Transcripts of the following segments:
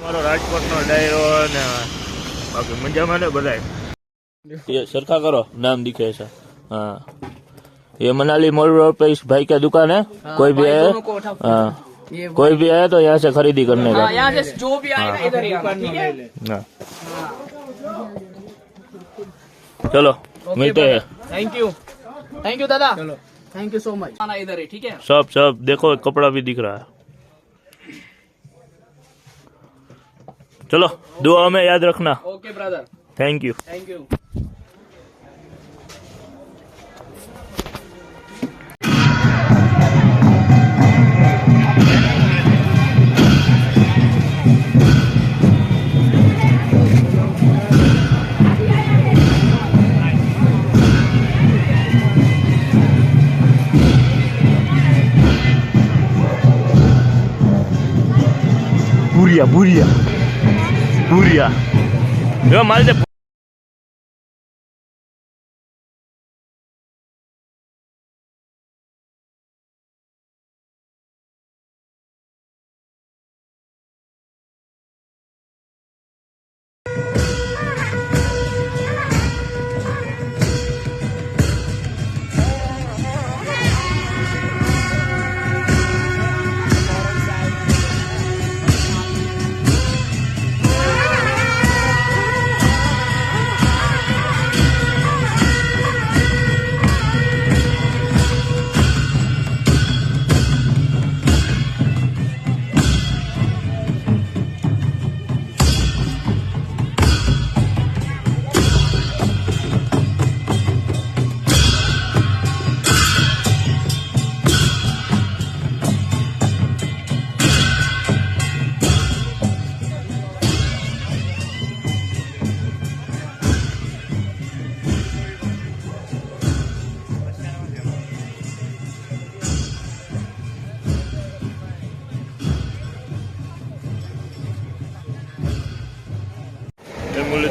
મારો રાજકોટનો ડાયરો ને બાકી મજામાં ને બધાય ये सरखा करो नाम दिखे ऐसा। हाँ ये मनाली मॉल रोड पे इस भाई का दुकान है। कोई भी आए कोई भी आए तो यहाँ से खरीदी करने का। यहाँ से जो भी आएगा इधर ही आना, ठीक है? चलो मिलते हैं। थैंक यू दादा। चलो थैंक यू सो मच। आना इधर ही, ठीक है? सब देखो कपड़ा भी दिख रहा है। चलो दुआ में याद रखना। Okay brother, thank you. बुरिया यो माल दे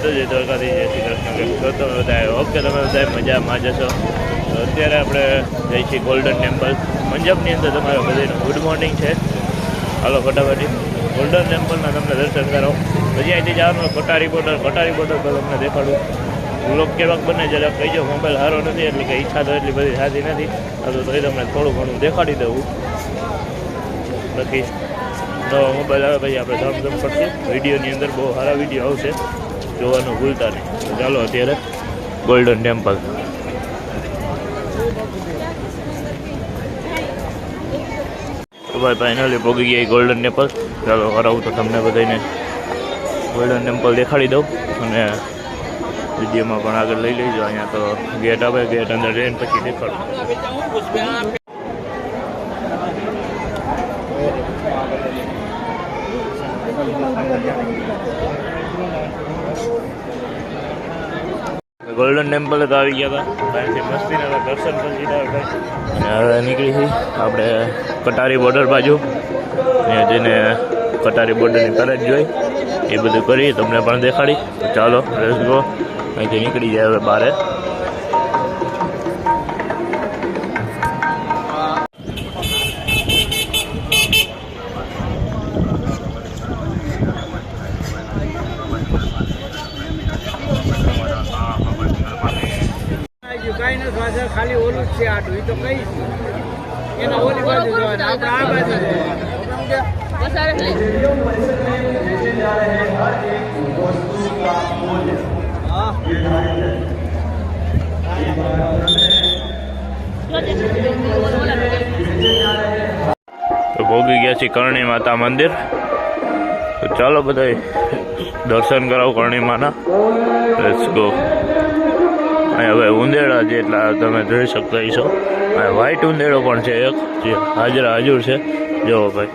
તો જય દ્વારકાથી જય શ્રી કૃષ્ણ. તો બધા ઓકે, તમે બધા મજામાં જશો. અત્યારે આપણે જઈએ છીએ ગોલ્ડન ટેમ્પલ પંજાબની અંદર. તમારે બધાનું ગુડ મોર્નિંગ છે. હાલો ફટાફટી ગોલ્ડન ટેમ્પલના તમને દર્શન કરો. પછી અહીંથી જવાનું કટારી બોર્ડર પર તમને દેખાડું. વ્લોગ કેવાક બને જરાક કહીજો. મોબાઈલ સારો નથી એટલે કે ઈચ્છા તો એટલી બધી સાચી નથી. તો એ તમને થોડું ઘણું દેખાડી દઉં. બાકી નવો મોબાઈલ આવે પછી આપણે ધમધમ પડશે. વિડીયોની અંદર બહુ સારા વિડીયો આવશે, જોવાનું ભૂલતા નહીં. ચાલો અત્યારે ગોલ્ડન ટેમ્પલ. તો ભાઈ ફાઇનલી પહોંચી ગયા ગોલ્ડન ટેમ્પલ. ચાલો હરાવું તો તમને બધાને ગોલ્ડન ટેમ્પલ દેખાડી દઉં અને વિડીયોમાં પણ આગળ લઈ લેજો. અહીંયા તો ગેટ આવે, ગેટ અંદર જઈને પછી દેખાડું. ગોલ્ડન ટેમ્પલ તો આવી ગયા હતા. ત્યાંથી મસ્તીના દર્શન કરી દીધા અને હવે નીકળી છીએ આપણે કટારી બોર્ડર બાજુ. ત્યાં જઈને કટારી બોર્ડરની તરત જોઈ એ બધું કરી તમને પણ દેખાડી. ચાલો લેટ્સ ગો. અહીંથી નીકળી જાય હવે બહાર. ખાલી ઓલું જ છે આટલું, એ તો કઈ એના ઓલી બાજુ જવાનું, આપણે આ બાજુ તો ભોગી ગયા છીએ કરણી માતા મંદિર. તો ચાલો બધા દર્શન કરાવો કરણી માના. Let's go. હવે ઉંદેડા જેટલા તમે જોઈ શકતા છો. વ્હાઈટ ઉંદેડો પણ છે એક, જે હાજરા હાજર છે. જુઓ ભાઈ.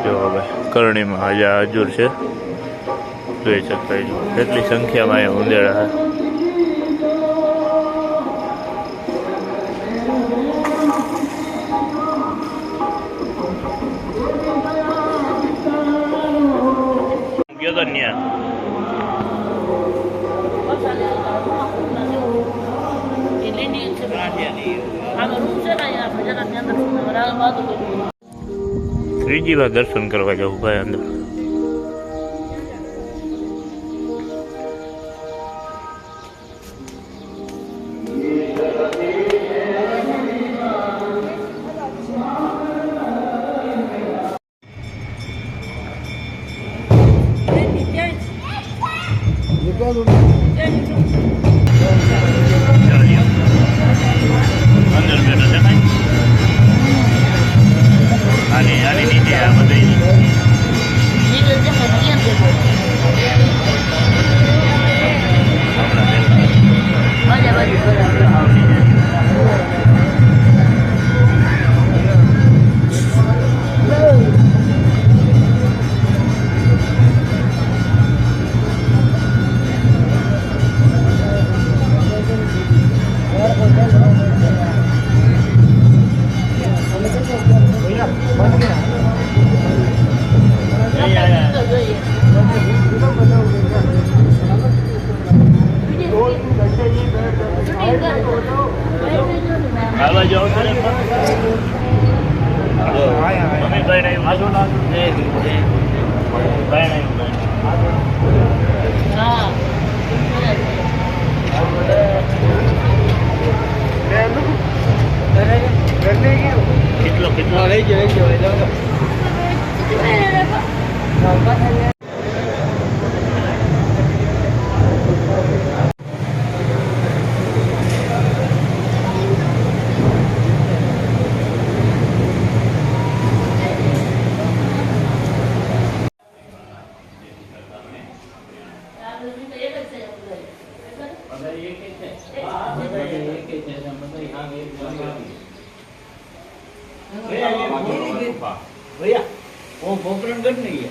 જો હવે કરણીમાં આજે હાજર છે, જોઈ શકાય છે કેટલી સંખ્યામાં અહીંયા ઉંદેડા છે. ગયો તો ન્યા ત્રીજી વાર દર્શન કરવા જવું ભાઈ અંદર. અંદર બેઠો છે ભાઈ. આની નીચે આ બધી ખાવા જાઓ છો ને મમ્મી ભાઈ કેટલો કેટલો લઈ ગયો भैया वो पोखरणगढ़ नहीं है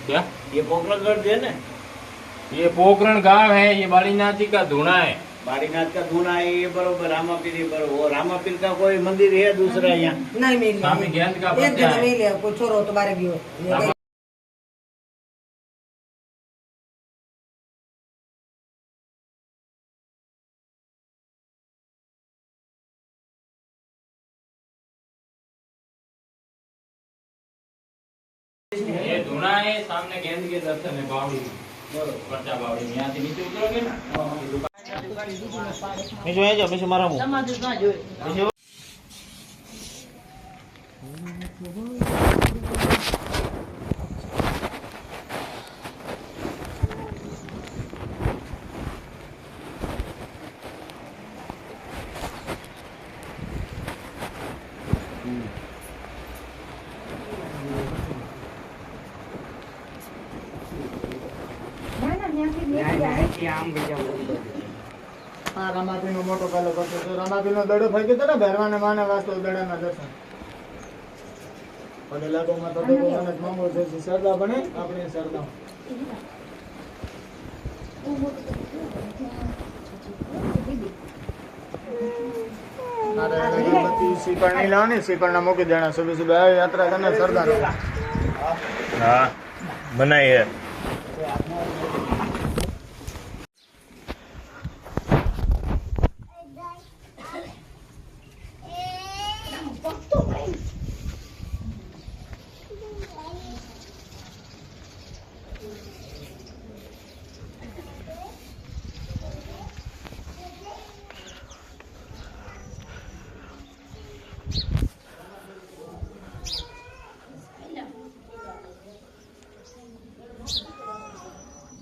क्या? ये पोखरणगढ़ है ना, ये पोखरण गांव है, ये बालीनाथी का धूना है. बारीनाथ का धूना है ये बरोबर, रामापीर ये बरोबर. वो रामापीर का कोई मंदिर है दूसरा यहाँ? नहीं मिल स्वामी ज्ञान का एक पत्ता दिन है. मिल है कोई छोरो तुम्हारे भी हो ये धूना है, सामने गेंद के दर्शन है बावड़ी में. पर्चा बावड़ी में यहाँ से नीचे उतरोगे ना. રામાપીર નો મોટો કાલો કરતો તો રામાપીર નો દડો ફાઈ ગયો હતો ને ભેરવાને માને વાસ્તો દડાના દર્શન પડે લાગોમાં તો મને માંગો છે સરદા બને આપણે સરદા શ્રીફળ નહીં લાવવાની, શ્રીફળ ના મૂકી દેણા. સુબહ સુબહ યાત્રા કરને સરદાર. હા બનાવી હે.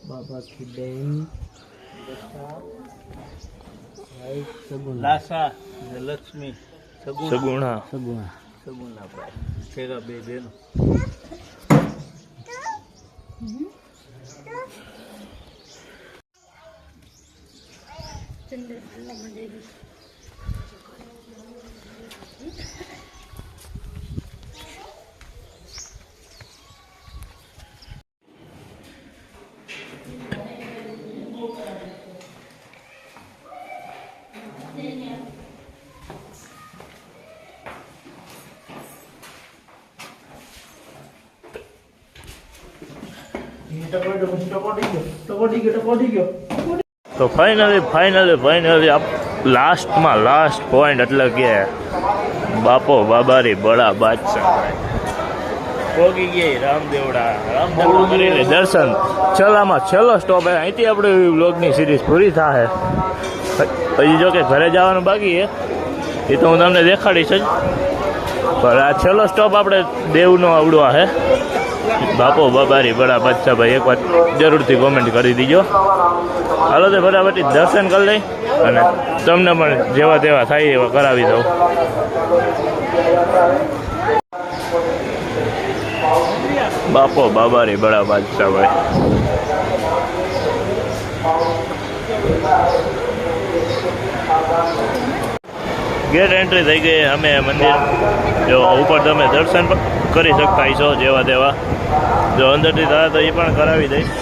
બાબા की बहन लासा लक्ष्मी સગુણા सगुना तेरा बे बेनो તો ફાઇનલી લાસ્ટ પોઈન્ટ એટલે કે બાપો બાબારી બડા બાદશાહ પોગી ગઈ રામદેવડા કરીને દર્શન છેલ્લો સ્ટોપ અહીંથી આપણે વ્લોગની સિરીઝ પૂરી થાય. પછી જો કે ઘરે જવાનું બાકી છે એ તો હું તમને દેખાડીશ જ, પણ આ છેલ્લો સ્ટોપ આપણે દેવનો આવડવા છે બાપો બાબારી બડા બાદશાહ ભાઈ. એકવાર જરૂરથી કોમેન્ટ કરી દીજો. હાલો તો ફટાફટ દર્શન કરી લઈ અને તમને પણ જેવા તેવા થાય એવા કરાવી દઉં. બાપો બાબારી બડા બાદશાહ ભાઈ. ગેટ એન્ટ્રી થઈ ગઈ. અમે મંદિર જો ઉપર તમે દર્શન પણ કરી શકતા છો જેવા તેવા. જો અંદરથી થાય તો એ પણ કરાવી દઈશ.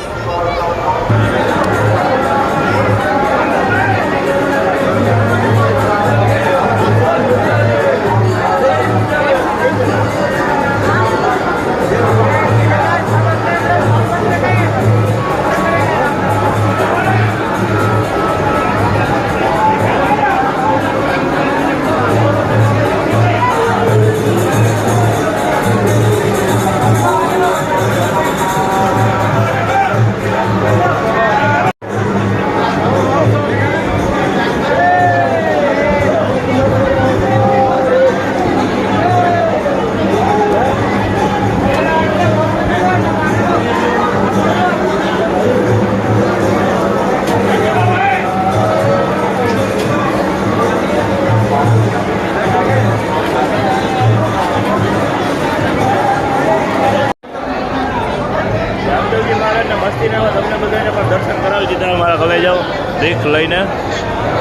તમને બધાને પણ દર્શન કરાવી દીધા મારા કલે જાઓ રીક્ષ લઈને.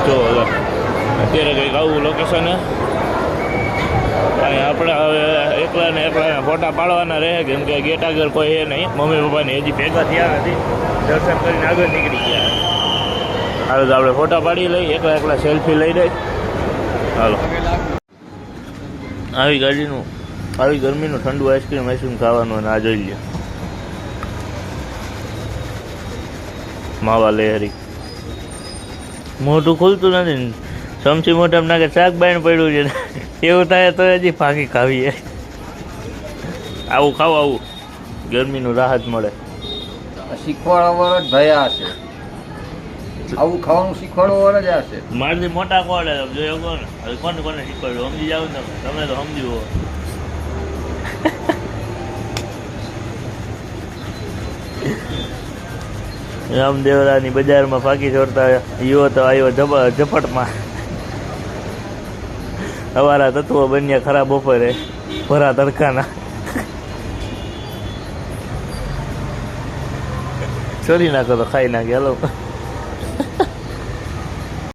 જો અત્યારે કંઈક આવું લોકેશન અને આપણે હવે એકલા ફોટા પાડવાના રહે કેમ કે ગેટ આગળ કોઈ એ નહીં. મમ્મી પપ્પાને હજી ભેગા થયા નથી, દર્શન કરીને આગળ નીકળી ગયા. હાલો તો આપણે ફોટા પાડી લઈ, એકલા સેલ્ફી લઈ દઈ. હાલો આવી ગરમીનું ઠંડુ આઈસ્ક્રીમ ખાવાનું અને આ જોઈ લે માવા લહેરી. મોઢું ખુલતું નથી, સમસી મોઢામાં નાખે શાક બાઈને પડ્યું છે એવું થાય તો હજી ફાંકી ખાવીએ. આવું ખાવ, આવું ગરમીનું રાહત મળે. શીખવાડવા જ ભયા હશે, આવું ખાવાનું શીખવાડવા જ હશે. મારથી મોટા કોડે જોયો કોને, હવે કોને શીખવાડ્યું સમજી જાવ ને તમે તો સમજ્યું હો. રામદેવરાની બજારમાં ફાંકી છોડતા યુવો તો આવ્યો ઝપટમાં. અમારા તત્વો બન્યા ખરાબ બપોરે ભરા તડકાના. છોડી નાખો તો ખાઈ નાખે. હાલો